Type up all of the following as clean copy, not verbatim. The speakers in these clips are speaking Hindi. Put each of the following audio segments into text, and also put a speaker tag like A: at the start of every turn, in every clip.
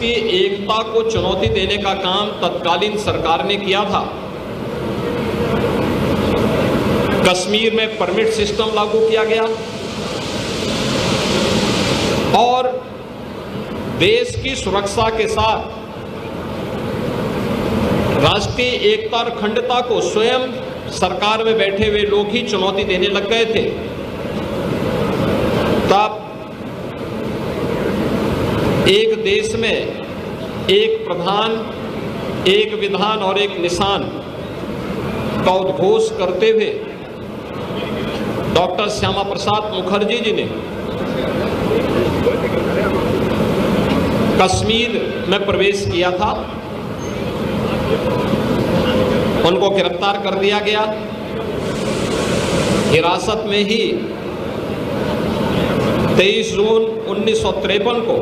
A: की एकता को चुनौती देने का काम तत्कालीन सरकार ने किया था। कश्मीर में परमिट सिस्टम लागू किया गया और देश की सुरक्षा के साथ राष्ट्रीय एकता और अखंडता को स्वयं सरकार में बैठे हुए लोग ही चुनौती देने लग गए थे। तब एक देश में एक प्रधान, एक विधान और एक निशान का उद्घोष करते हुए डॉक्टर श्यामा प्रसाद मुखर्जी जी ने कश्मीर में प्रवेश किया था। उनको गिरफ्तार कर दिया गया। हिरासत में ही 23 जून 1953 को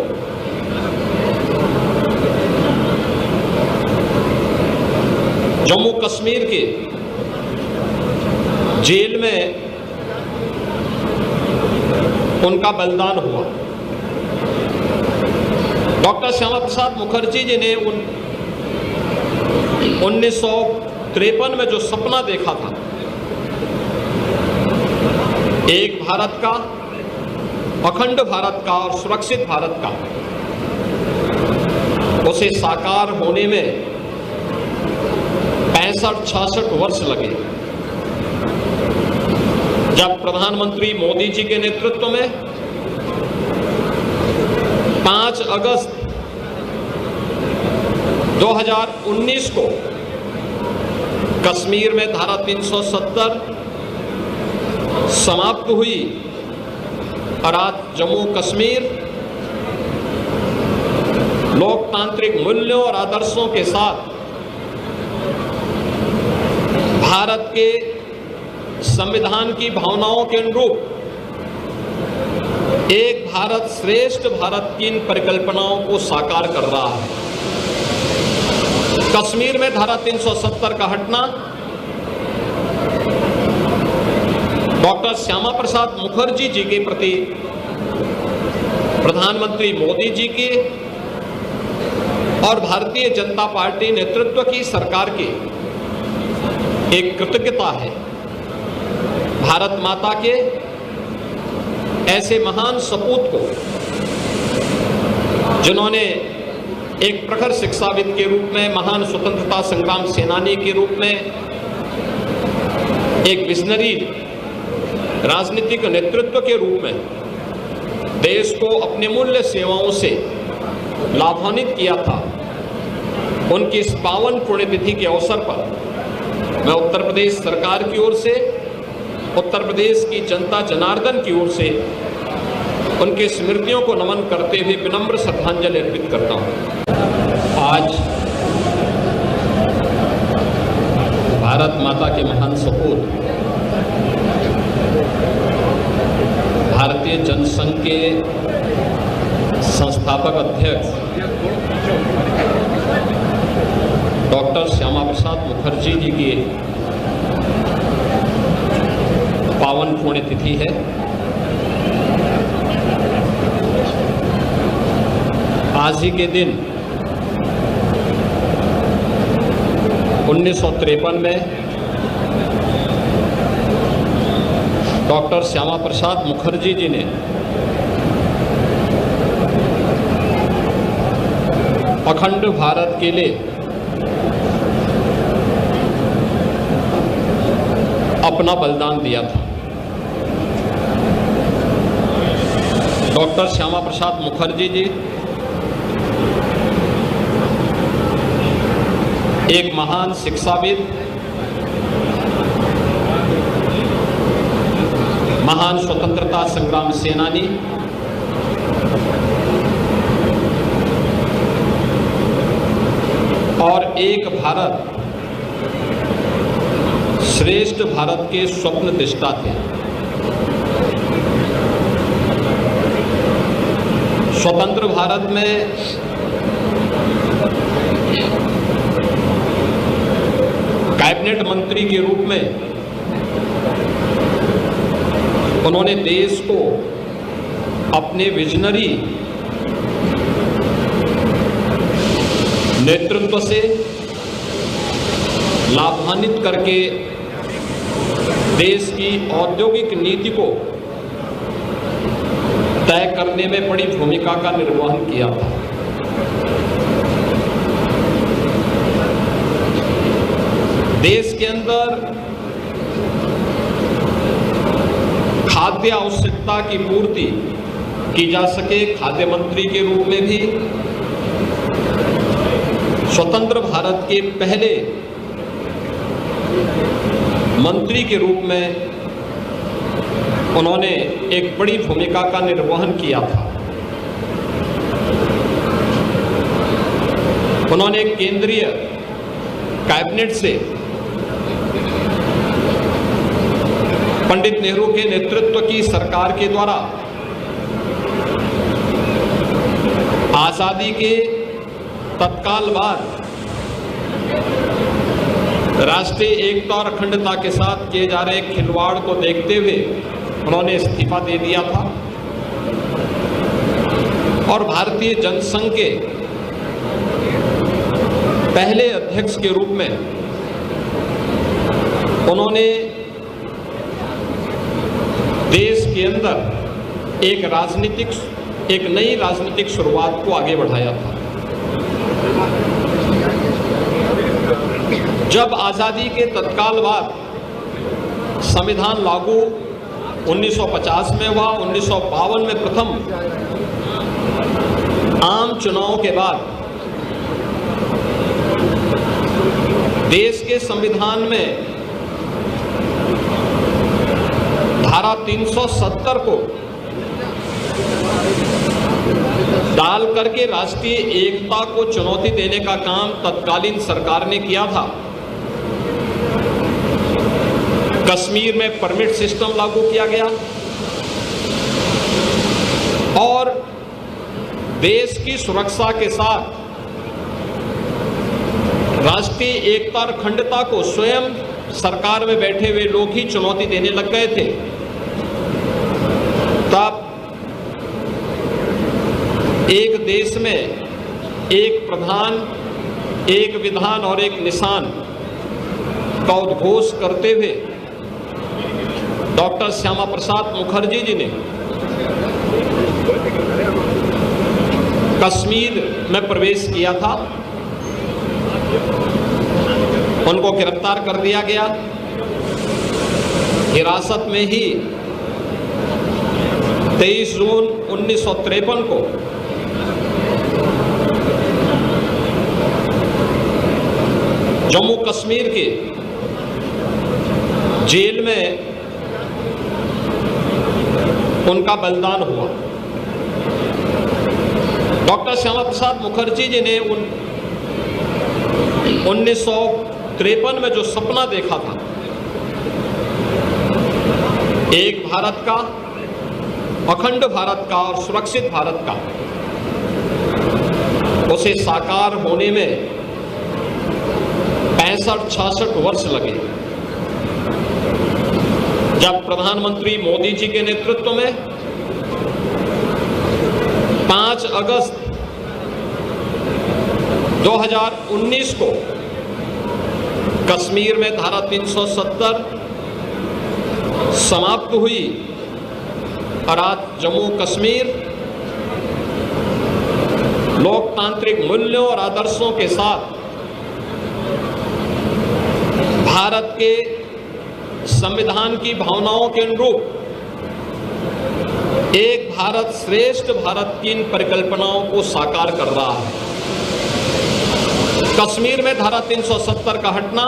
A: जम्मू कश्मीर के जेल में उनका बलिदान हुआ। डॉक्टर श्यामा प्रसाद मुखर्जी जी ने 1953 में जो सपना देखा था, एक भारत का, अखंड भारत का और सुरक्षित भारत का, उसे साकार होने में 65-66 वर्ष लगे। जब प्रधानमंत्री मोदी जी के नेतृत्व में 5 अगस्त 2019 को कश्मीर में धारा 370 समाप्त हुई और आज जम्मू कश्मीर लोकतांत्रिक मूल्यों और आदर्शों के साथ भारत के संविधान की भावनाओं के अनुरूप एक भारत श्रेष्ठ भारत की इन परिकल्पनाओं को साकार कर रहा है। कश्मीर में धारा 370 का हटना डॉक्टर श्यामा प्रसाद मुखर्जी जी के प्रति प्रधानमंत्री मोदी जी की और भारतीय जनता पार्टी नेतृत्व की सरकार की एक कृतज्ञता है। भारत माता के ऐसे महान सपूत को, जिन्होंने एक प्रखर शिक्षाविद के रूप में, महान स्वतंत्रता संग्राम सेनानी के रूप में, एक विजनरी राजनीतिक नेतृत्व के रूप में देश को अपने मूल्य सेवाओं से लाभान्वित किया था, उनकी इस पावन पुण्यतिथि के अवसर पर मैं उत्तर प्रदेश सरकार की ओर से, उत्तर प्रदेश की जनता जनार्दन की ओर से उनके स्मृतियों को नमन करते हुए विनम्र श्रद्धांजलि अर्पित करता हूँ। आज भारत माता के महान सपूत, भारतीय जनसंघ के संस्थापक अध्यक्ष डॉक्टर श्यामा प्रसाद मुखर्जी जी की पावन पुण्यतिथि है। आज ही के दिन 1953 में डॉक्टर श्यामा प्रसाद मुखर्जी जी ने अखंड भारत के लिए अपना बलिदान दिया था। डॉक्टर श्यामा प्रसाद मुखर्जी जी एक महान शिक्षाविद, महान स्वतंत्रता संग्राम सेनानी और एक भारत श्रेष्ठ भारत के स्वप्न दृष्टा थे। स्वतंत्र भारत में कैबिनेट मंत्री के रूप में उन्होंने देश को अपने विजनरी नेतृत्व से लाभान्वित करके देश की औद्योगिक नीति को तय करने में बड़ी भूमिका का निर्वहन किया था। देश के अंदर खाद्य आवश्यकता की पूर्ति की जा सके, खाद्य मंत्री के रूप में भी स्वतंत्र भारत के पहले मंत्री के रूप में उन्होंने एक बड़ी भूमिका का निर्वहन किया था। उन्होंने केंद्रीय कैबिनेट से पंडित नेहरू के नेतृत्व की सरकार के द्वारा आजादी के तत्काल बाद राष्ट्रीय एकता और अखंडता के साथ किए जा रहे खिलवाड़ को देखते हुए उन्होंने इस्तीफा दे दिया था और भारतीय जनसंघ के पहले अध्यक्ष के रूप में उन्होंने देश के अंदर एक नई राजनीतिक शुरुआत को आगे बढ़ाया था। जब आजादी के तत्काल बाद संविधान लागू 1950 में हुआ, 1952 में प्रथम आम चुनाव के बाद देश के संविधान में धारा 370 को डाल करके राष्ट्रीय एकता को चुनौती देने का काम तत्कालीन सरकार ने किया था। कश्मीर में परमिट सिस्टम लागू किया गया और देश की सुरक्षा के साथ राष्ट्रीय एकता और अखंडता को स्वयं सरकार में बैठे हुए लोग ही चुनौती देने लग गए थे। तब एक देश में एक प्रधान, एक विधान और एक निशान का उद्घोष करते हुए डॉक्टर श्यामा प्रसाद मुखर्जी जी ने कश्मीर में प्रवेश किया था। उनको गिरफ्तार कर दिया गया। हिरासत में ही 23 जून 1953 को जम्मू कश्मीर के जेल में उनका बलिदान हुआ। डॉक्टर श्यामा प्रसाद मुखर्जी जी ने 1953 में जो सपना देखा था, एक भारत का, अखंड भारत का और सुरक्षित भारत का, उसे साकार होने में 65-66 वर्ष लगे। जब प्रधानमंत्री मोदी जी के नेतृत्व में 5 अगस्त 2019 को कश्मीर में धारा 370 समाप्त हुई और आज जम्मू कश्मीर लोकतांत्रिक मूल्यों और आदर्शों के साथ भारत के संविधान की भावनाओं के अनुरूप एक भारत श्रेष्ठ भारत की इन परिकल्पनाओं को साकार कर रहा है। कश्मीर में धारा 370 का हटना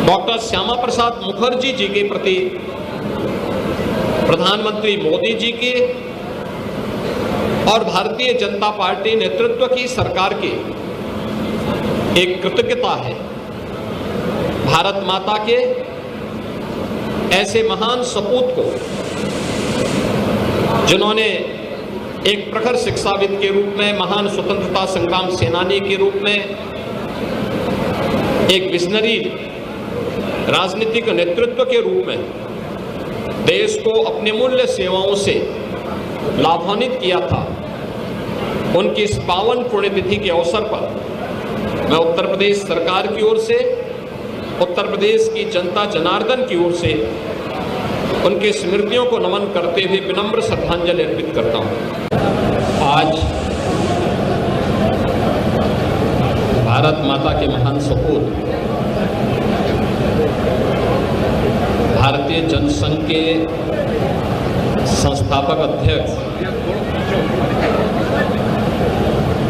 A: डॉक्टर श्यामा प्रसाद मुखर्जी जी के प्रति प्रधानमंत्री मोदी जी के और भारतीय जनता पार्टी नेतृत्व की सरकार की एक कृतज्ञता है। भारत माता के ऐसे महान सपूत को, जिन्होंने एक प्रखर शिक्षाविद के रूप में, महान स्वतंत्रता संग्राम सेनानी के रूप में, एक विजनरी राजनीतिक नेतृत्व के रूप में देश को अपने मूल्य सेवाओं से लाभान्वित किया था, उनकी इस पावन पुण्यतिथि के अवसर पर मैं उत्तर प्रदेश सरकार की ओर से, उत्तर प्रदेश की जनता जनार्दन की ओर से उनके स्मृतियों को नमन करते हुए विनम्र श्रद्धांजलि अर्पित करता हूँ। आज भारत माता के महान सपूत भारतीय जनसंघ के संस्थापक अध्यक्ष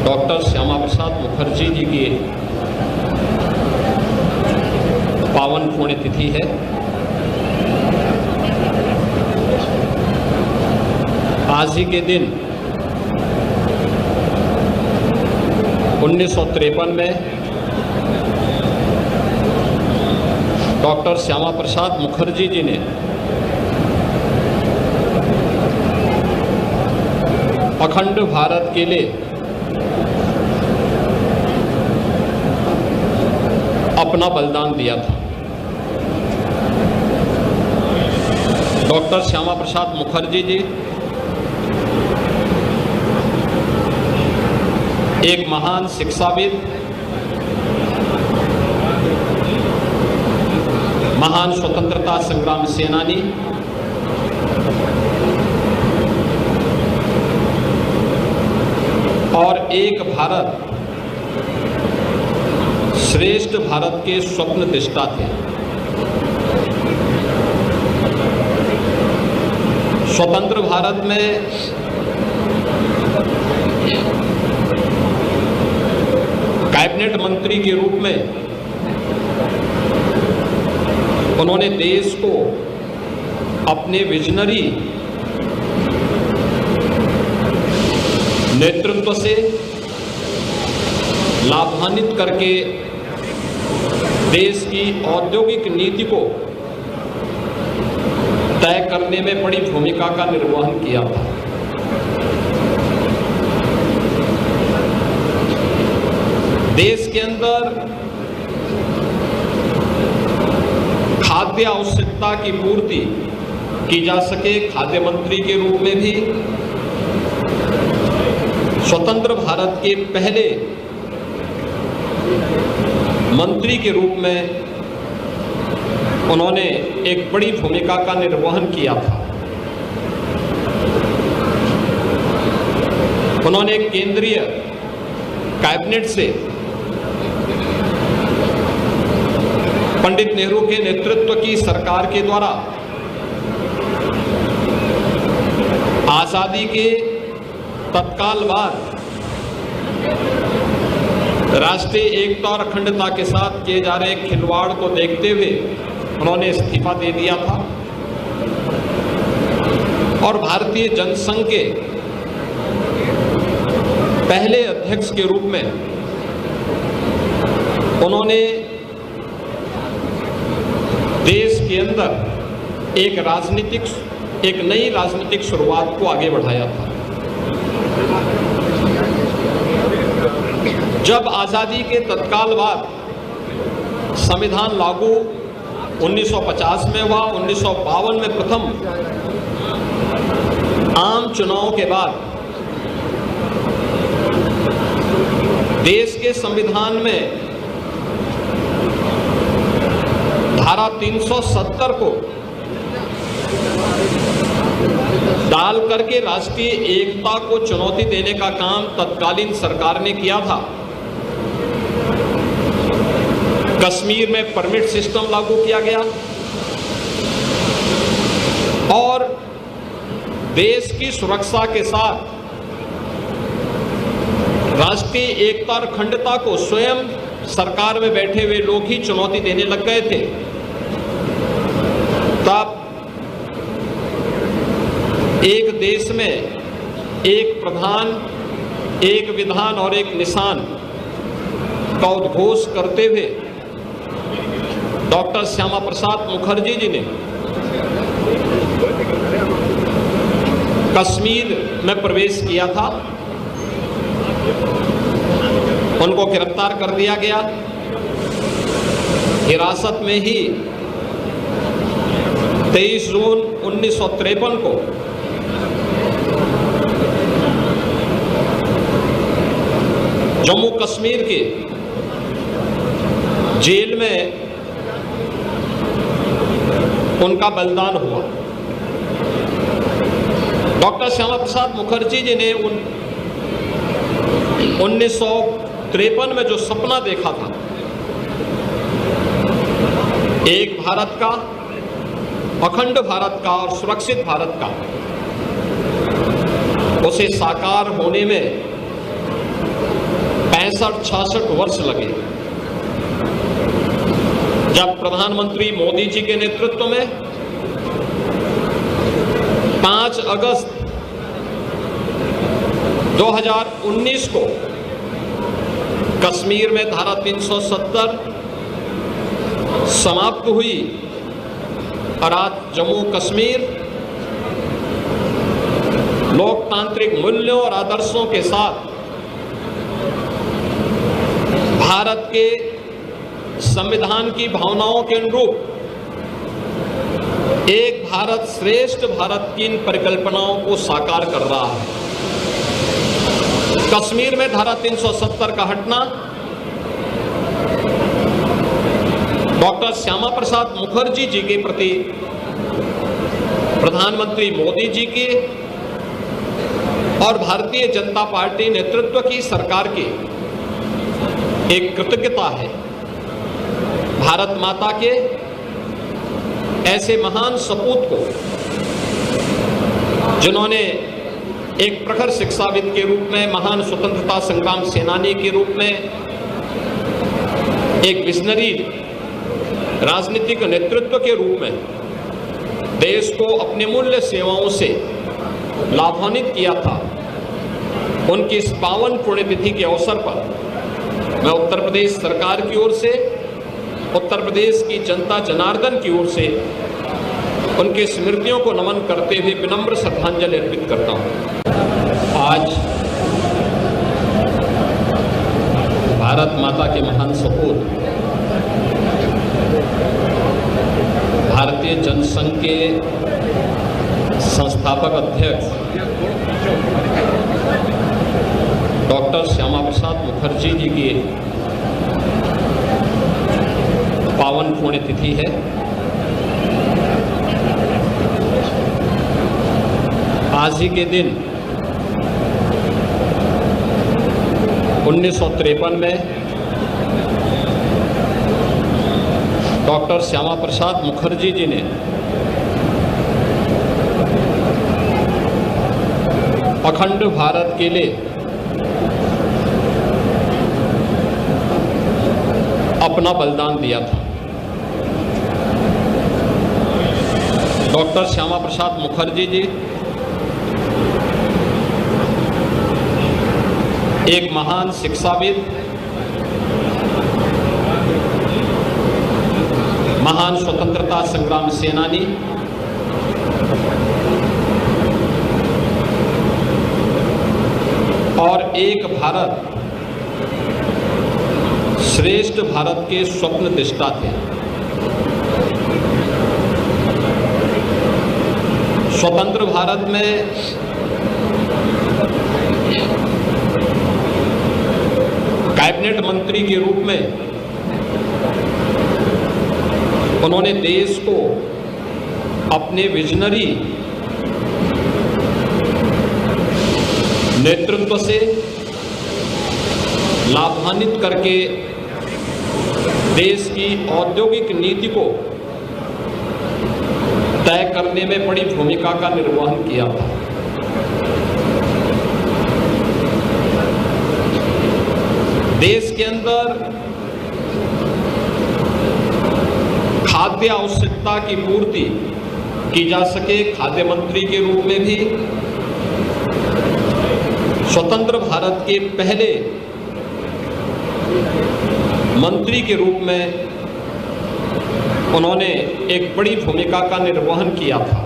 A: डॉक्टर श्यामा प्रसाद मुखर्जी जी की पावन पुण्यतिथि है। आज ही के दिन 1953 में डॉक्टर श्यामा प्रसाद मुखर्जी जी ने अखंड भारत के लिए अपना बलिदान दिया था। डॉक्टर श्यामा प्रसाद मुखर्जी जी एक महान शिक्षाविद, महान स्वतंत्रता संग्राम सेनानी, और एक भारत श्रेष्ठ भारत के स्वप्न दृष्टा थे। स्वतंत्र भारत में कैबिनेट मंत्री के रूप में उन्होंने देश को अपने विजनरी नेतृत्व से लाभान्वित करके देश की औद्योगिक नीति को तय करने में बड़ी भूमिका का निर्वहन किया था। देश के अंदर खाद्य आवश्यकता की पूर्ति की जा सके, खाद्य मंत्री के रूप में भी स्वतंत्र भारत के पहले मंत्री के रूप में उन्होंने एक बड़ी भूमिका का निर्वहन किया था। उन्होंने केंद्रीय कैबिनेट से पंडित नेहरू के नेतृत्व की सरकार के द्वारा आजादी के तत्काल बाद राष्ट्रीय एकता और अखंडता के साथ किए जा रहे खिलवाड़ को देखते हुए उन्होंने इस्तीफा दे दिया था और भारतीय जनसंघ के पहले अध्यक्ष के रूप में उन्होंने देश के अंदर एक नई राजनीतिक शुरुआत को आगे बढ़ाया था। जब आजादी के तत्काल बाद संविधान लागू 1950 में हुआ, 1952 में प्रथम आम चुनाव के बाद देश के संविधान में धारा 370 को डाल करके राष्ट्रीय एकता को चुनौती देने का काम तत्कालीन सरकार ने किया था। कश्मीर में परमिट सिस्टम लागू किया गया और देश की सुरक्षा के साथ राष्ट्रीय एकता और अखंडता को स्वयं सरकार में बैठे हुए लोग ही चुनौती देने लग गए थे। तब एक देश में एक प्रधान, एक विधान और एक निशान का उद्घोष करते हुए डॉक्टर श्यामा प्रसाद मुखर्जी जी ने कश्मीर में प्रवेश किया था। उनको गिरफ्तार कर दिया गया। हिरासत में ही 23 जून 1953 को जम्मू कश्मीर के जेल में उनका बलिदान हुआ। डॉक्टर श्यामा प्रसाद मुखर्जी जी ने 1953 में जो सपना देखा था, एक भारत का, अखंड भारत का और सुरक्षित भारत का, उसे साकार होने में 65-66 वर्ष लगे। जब प्रधानमंत्री मोदी जी के नेतृत्व में 5 अगस्त 2019 को कश्मीर में धारा 370 समाप्त हुई और आज जम्मू कश्मीर लोकतांत्रिक मूल्यों और आदर्शों के साथ भारत के संविधान की भावनाओं के अनुरूप एक भारत श्रेष्ठ भारत की इन परिकल्पनाओं को साकार कर रहा है। कश्मीर में धारा 370 का हटना डॉक्टर श्यामा प्रसाद मुखर्जी जी के प्रति प्रधानमंत्री मोदी जी की और भारतीय जनता पार्टी नेतृत्व की सरकार की एक कृतज्ञता है। भारत माता के ऐसे महान सपूत को, जिन्होंने एक प्रखर शिक्षाविद के रूप में, महान स्वतंत्रता संग्राम सेनानी के रूप में, एक विजनरी राजनीतिक नेतृत्व के रूप में देश को अपने मूल्य सेवाओं से लाभान्वित किया था, उनकी इस पावन पुण्यतिथि के अवसर पर मैं उत्तर प्रदेश सरकार की ओर से, उत्तर प्रदेश की जनता जनार्दन की ओर से उनकी स्मृतियों को नमन करते हुए विनम्र श्रद्धांजलि अर्पित करता हूँ। आज भारत माता के महान सपूत, भारतीय जनसंघ के संस्थापक अध्यक्ष डॉक्टर श्यामा प्रसाद मुखर्जी जी की पावन पुण्यतिथि है। आज ही के दिन 1953 में डॉक्टर श्यामा प्रसाद मुखर्जी जी ने अखंड भारत के लिए अपना बलिदान दिया था। डॉक्टर श्यामा प्रसाद मुखर्जी जी एक महान शिक्षाविद, महान स्वतंत्रता संग्राम सेनानी, और एक भारत श्रेष्ठ भारत के स्वप्न दृष्टा थे। स्वतंत्र भारत में कैबिनेट मंत्री के रूप में उन्होंने देश को अपने विजनरी नेतृत्व से लाभान्वित करके देश की औद्योगिक नीति को तय करने में बड़ी भूमिका का निर्वहन किया था। देश के अंदर खाद्य आवश्यकता की पूर्ति की जा सके, खाद्य मंत्री के रूप में भी स्वतंत्र भारत के पहले मंत्री के रूप में उन्होंने एक बड़ी भूमिका का निर्वहन किया था।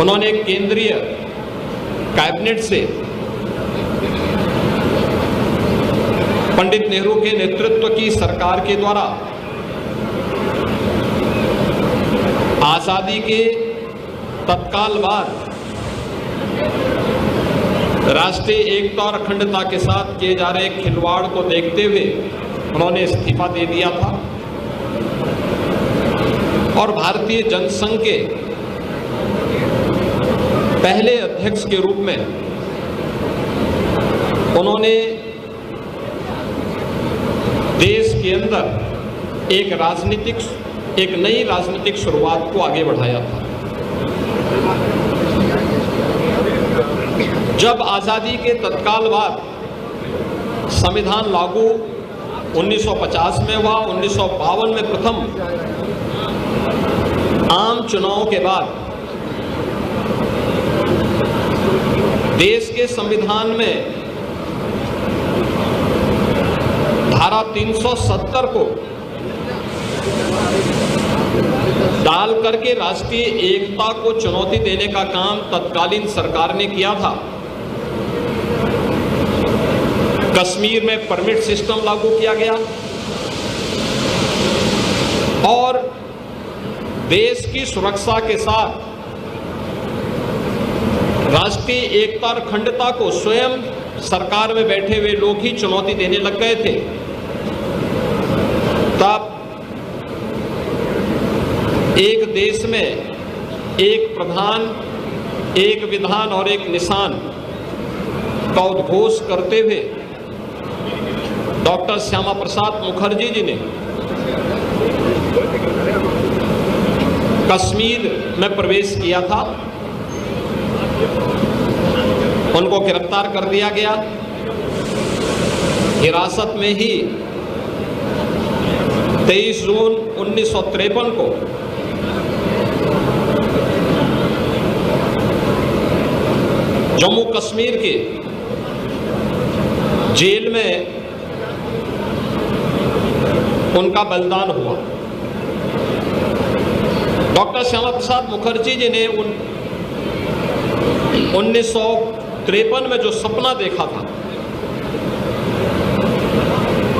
A: उन्होंने केंद्रीय कैबिनेट से पंडित नेहरू के नेतृत्व की सरकार के द्वारा आजादी के तत्काल बाद राष्ट्रीय एकता और अखंडता के साथ किए जा रहे खिलवाड़ को देखते हुए उन्होंने इस्तीफा दे दिया था और भारतीय जनसंघ के पहले अध्यक्ष के रूप में उन्होंने देश के अंदर एक नई राजनीतिक शुरुआत को आगे बढ़ाया था। जब आज़ादी के तत्काल बाद संविधान लागू 1950 में हुआ, 1952 में प्रथम आम चुनाव के बाद देश के संविधान में धारा 370 को डाल करके राष्ट्रीय एकता को चुनौती देने का काम तत्कालीन सरकार ने किया था। कश्मीर में परमिट सिस्टम लागू किया गया और देश की सुरक्षा के साथ राष्ट्रीय एकता और अखंडता को स्वयं सरकार में बैठे हुए लोग ही चुनौती देने लग गए थे। तब एक देश में एक प्रधान, एक विधान और एक निशान का उद्घोष करते हुए डॉक्टर श्यामा प्रसाद मुखर्जी जी ने कश्मीर में प्रवेश किया था। उनको गिरफ्तार कर दिया गया। हिरासत में ही 23 जून 1953 को जम्मू कश्मीर के जेल में उनका बलिदान हुआ। डॉक्टर श्यामा प्रसाद मुखर्जी जी ने 1953 में जो सपना देखा था,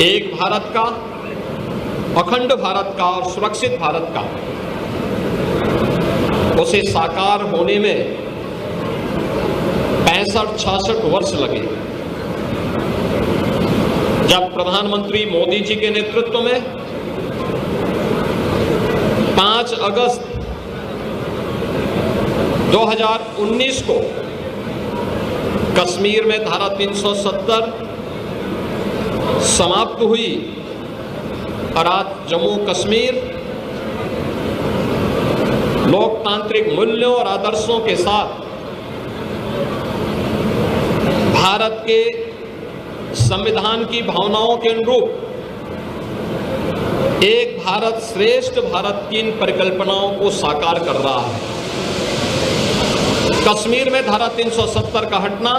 A: एक भारत का, अखंड भारत का और सुरक्षित भारत का, उसे साकार होने में 65-66 वर्ष लगे। जब प्रधानमंत्री मोदी जी के नेतृत्व में 5 अगस्त 2019 को कश्मीर में धारा 370 समाप्त हुई और आज जम्मू कश्मीर लोकतांत्रिक मूल्यों और आदर्शों के साथ भारत के संविधान की भावनाओं के अनुरूप एक भारत श्रेष्ठ भारत की इन परिकल्पनाओं को साकार कर रहा है। कश्मीर में धारा 370 का हटना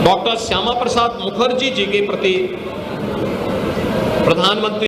A: डॉक्टर श्यामा प्रसाद मुखर्जी जी के प्रति प्रधानमंत्री